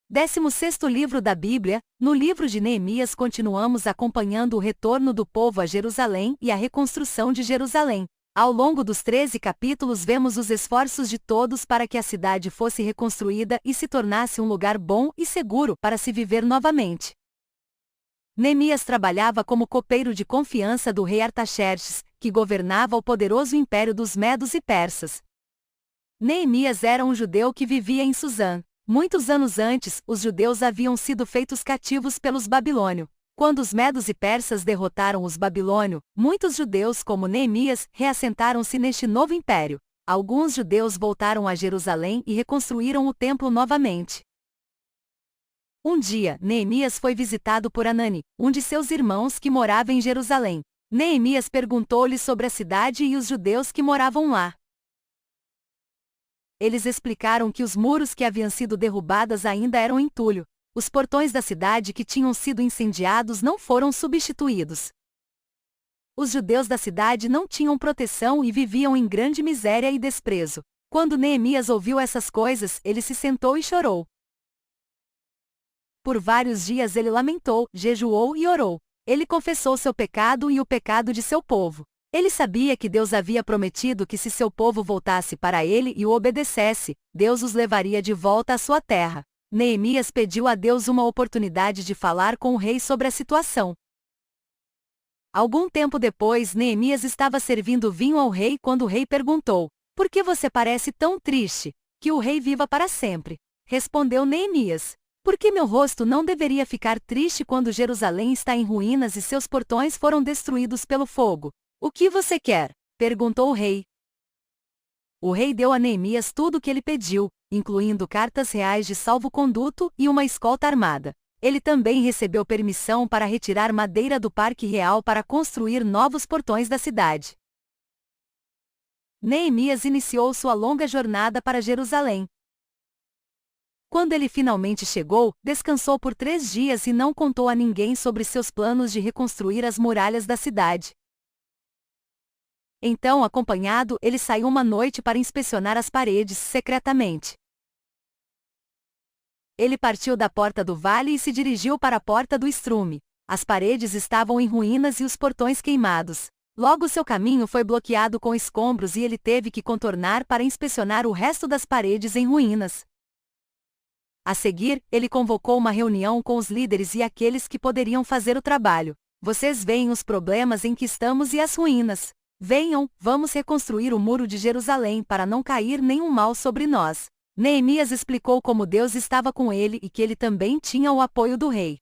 16º livro da Bíblia. No livro de Neemias continuamos acompanhando o retorno do povo a Jerusalém e a reconstrução de Jerusalém. Ao longo dos 13 capítulos vemos os esforços de todos para que a cidade fosse reconstruída e se tornasse um lugar bom e seguro para se viver novamente. Neemias trabalhava como copeiro de confiança do rei Artaxerxes, que governava o poderoso império dos Medos e Persas. Neemias era um judeu que vivia em Susã. Muitos anos antes, os judeus haviam sido feitos cativos pelos babilônios. Quando os medos e persas derrotaram os babilônios, muitos judeus como Neemias reassentaram-se neste novo império. Alguns judeus voltaram a Jerusalém e reconstruíram o templo novamente. Um dia, Neemias foi visitado por Anani, um de seus irmãos que morava em Jerusalém. Neemias perguntou-lhe sobre a cidade e os judeus que moravam lá. Eles explicaram que os muros que haviam sido derrubados ainda eram entulho. Os portões da cidade que tinham sido incendiados não foram substituídos. Os judeus da cidade não tinham proteção e viviam em grande miséria e desprezo. Quando Neemias ouviu essas coisas, ele se sentou e chorou. Por vários dias ele lamentou, jejuou e orou. Ele confessou seu pecado e o pecado de seu povo. Ele sabia que Deus havia prometido que se seu povo voltasse para ele e o obedecesse, Deus os levaria de volta à sua terra. Neemias pediu a Deus uma oportunidade de falar com o rei sobre a situação. Algum tempo depois, Neemias estava servindo vinho ao rei quando o rei perguntou: "Por que você parece tão triste? Que o rei viva para sempre." Respondeu Neemias: "Porque meu rosto não deveria ficar triste quando Jerusalém está em ruínas e seus portões foram destruídos pelo fogo." "O que você quer?" perguntou o rei. O rei deu a Neemias tudo o que ele pediu, incluindo cartas reais de salvo-conduto e uma escolta armada. Ele também recebeu permissão para retirar madeira do Parque Real para construir novos portões da cidade. Neemias iniciou sua longa jornada para Jerusalém. Quando ele finalmente chegou, descansou por 3 dias e não contou a ninguém sobre seus planos de reconstruir as muralhas da cidade. Então, acompanhado, ele saiu uma noite para inspecionar as paredes secretamente. Ele partiu da porta do vale e se dirigiu para a porta do estrume. As paredes estavam em ruínas e os portões queimados. Logo seu caminho foi bloqueado com escombros e ele teve que contornar para inspecionar o resto das paredes em ruínas. A seguir, ele convocou uma reunião com os líderes e aqueles que poderiam fazer o trabalho. "Vocês veem os problemas em que estamos e as ruínas. Venham, vamos reconstruir o muro de Jerusalém para não cair nenhum mal sobre nós." Neemias explicou como Deus estava com ele e que ele também tinha o apoio do rei.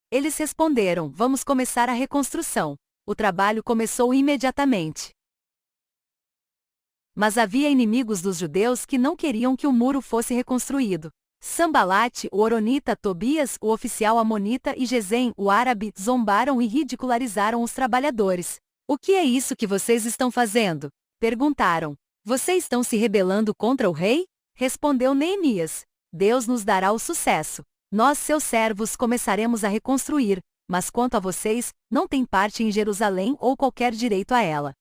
Eles responderam: "Vamos começar a reconstrução." O trabalho começou imediatamente. Mas havia inimigos dos judeus que não queriam que o muro fosse reconstruído. Sambalate, o horonita, Tobias, o oficial amonita e Gesem, o árabe, zombaram e ridicularizaram os trabalhadores. "O que é isso que vocês estão fazendo?" perguntaram. "Vocês estão se rebelando contra o rei?" respondeu Neemias. "Deus nos dará o sucesso. Nós, seus servos, começaremos a reconstruir, mas quanto a vocês, não têm parte em Jerusalém ou qualquer direito a ela."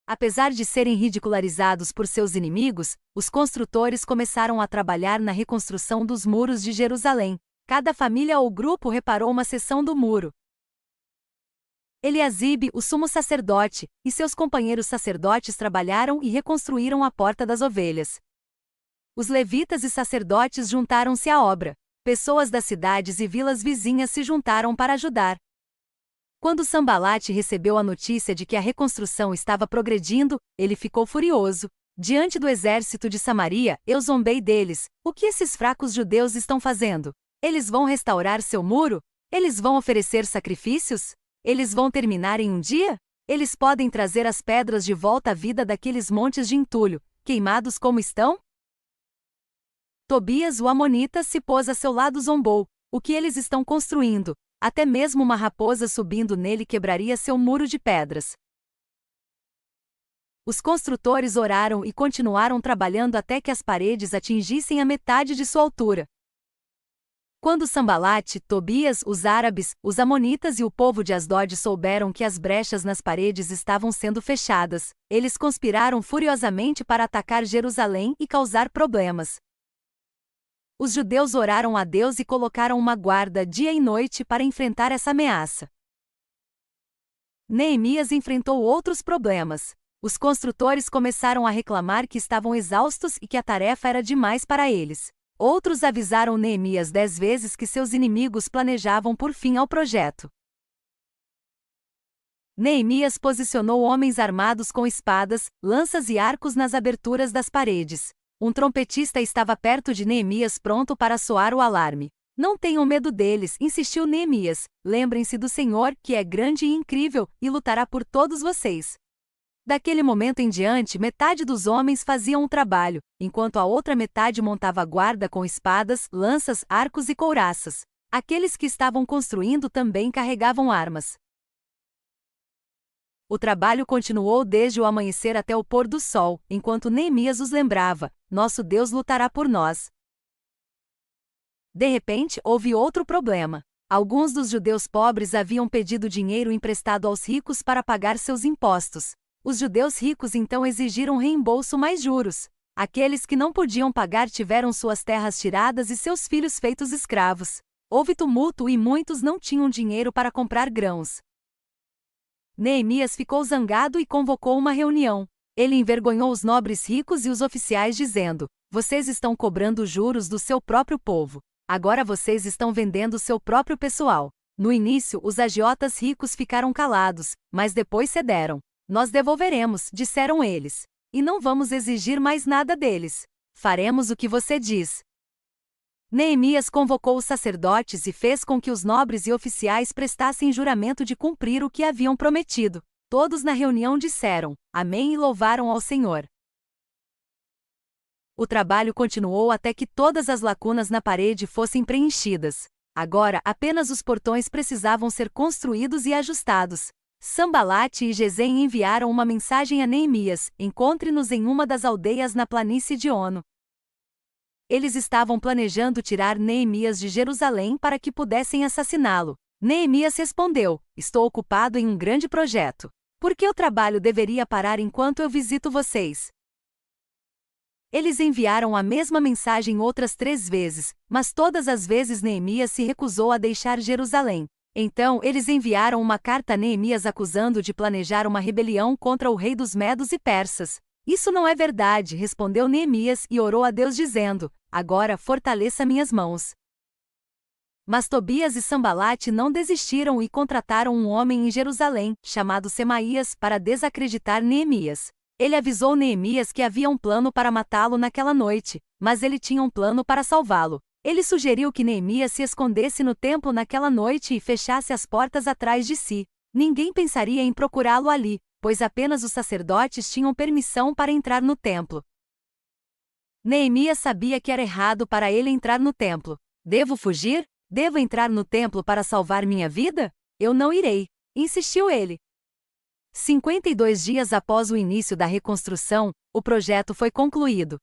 Apesar de serem ridicularizados por seus inimigos, os construtores começaram a trabalhar na reconstrução dos muros de Jerusalém. Cada família ou grupo reparou uma seção do muro. Eliasibe, o sumo sacerdote, e seus companheiros sacerdotes trabalharam e reconstruíram a Porta das Ovelhas. Os levitas e sacerdotes juntaram-se à obra. Pessoas das cidades e vilas vizinhas se juntaram para ajudar. Quando Sambalate recebeu a notícia de que a reconstrução estava progredindo, ele ficou furioso. "Diante do exército de Samaria, eu zombei deles. O que esses fracos judeus estão fazendo? Eles vão restaurar seu muro? Eles vão oferecer sacrifícios? Eles vão terminar em um dia? Eles podem trazer as pedras de volta à vida daqueles montes de entulho, queimados como estão?" Tobias, o amonita, se pôs a seu lado e zombou. "O que eles estão construindo? Até mesmo uma raposa subindo nele quebraria seu muro de pedras." Os construtores oraram e continuaram trabalhando até que as paredes atingissem a metade de sua altura. Quando Sambalate, Tobias, os árabes, os amonitas e o povo de Asdod souberam que as brechas nas paredes estavam sendo fechadas, eles conspiraram furiosamente para atacar Jerusalém e causar problemas. Os judeus oraram a Deus e colocaram uma guarda dia e noite para enfrentar essa ameaça. Neemias enfrentou outros problemas. Os construtores começaram a reclamar que estavam exaustos e que a tarefa era demais para eles. Outros avisaram Neemias 10 vezes que seus inimigos planejavam pôr fim ao projeto. Neemias posicionou homens armados com espadas, lanças e arcos nas aberturas das paredes. Um trompetista estava perto de Neemias pronto para soar o alarme. Não tenham medo deles, insistiu Neemias. Lembrem-se do Senhor, que é grande e incrível, e lutará por todos vocês. Daquele momento em diante, metade dos homens faziam o trabalho, enquanto a outra metade montava guarda com espadas, lanças, arcos e couraças. Aqueles que estavam construindo também carregavam armas. O trabalho continuou desde o amanhecer até o pôr do sol, enquanto Neemias os lembrava: nosso Deus lutará por nós. De repente, houve outro problema. Alguns dos judeus pobres haviam pedido dinheiro emprestado aos ricos para pagar seus impostos. Os judeus ricos então exigiram reembolso mais juros. Aqueles que não podiam pagar tiveram suas terras tiradas e seus filhos feitos escravos. Houve tumulto e muitos não tinham dinheiro para comprar grãos. Neemias ficou zangado e convocou uma reunião. Ele envergonhou os nobres ricos e os oficiais dizendo: vocês estão cobrando juros do seu próprio povo. Agora vocês estão vendendo seu próprio pessoal. No início, os agiotas ricos ficaram calados, mas depois cederam. Nós devolveremos, disseram eles. E não vamos exigir mais nada deles. Faremos o que você diz. Neemias convocou os sacerdotes e fez com que os nobres e oficiais prestassem juramento de cumprir o que haviam prometido. Todos na reunião disseram: Amém, e louvaram ao Senhor. O trabalho continuou até que todas as lacunas na parede fossem preenchidas. Agora, apenas os portões precisavam ser construídos e ajustados. Sambalate e Gesem enviaram uma mensagem a Neemias: encontre-nos em uma das aldeias na planície de Ono. Eles estavam planejando tirar Neemias de Jerusalém para que pudessem assassiná-lo. Neemias respondeu: estou ocupado em um grande projeto. Por que o trabalho deveria parar enquanto eu visito vocês? Eles enviaram a mesma mensagem outras 3 vezes, mas todas as vezes Neemias se recusou a deixar Jerusalém. Então, eles enviaram uma carta a Neemias acusando de planejar uma rebelião contra o rei dos Medos e Persas. Isso não é verdade, respondeu Neemias e orou a Deus dizendo: agora fortaleça minhas mãos. Mas Tobias e Sambalate não desistiram e contrataram um homem em Jerusalém, chamado Semaías, para desacreditar Neemias. Ele avisou Neemias que havia um plano para matá-lo naquela noite, mas ele tinha um plano para salvá-lo. Ele sugeriu que Neemias se escondesse no templo naquela noite e fechasse as portas atrás de si. Ninguém pensaria em procurá-lo ali, pois apenas os sacerdotes tinham permissão para entrar no templo. Neemias sabia que era errado para ele entrar no templo. Devo fugir? Devo entrar no templo para salvar minha vida? Eu não irei, insistiu ele. 52 dias após o início da reconstrução, o projeto foi concluído.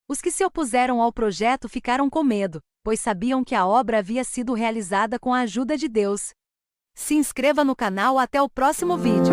Os que se opuseram ao projeto ficaram com medo, pois sabiam que a obra havia sido realizada com a ajuda de Deus. Se inscreva no canal até o próximo vídeo.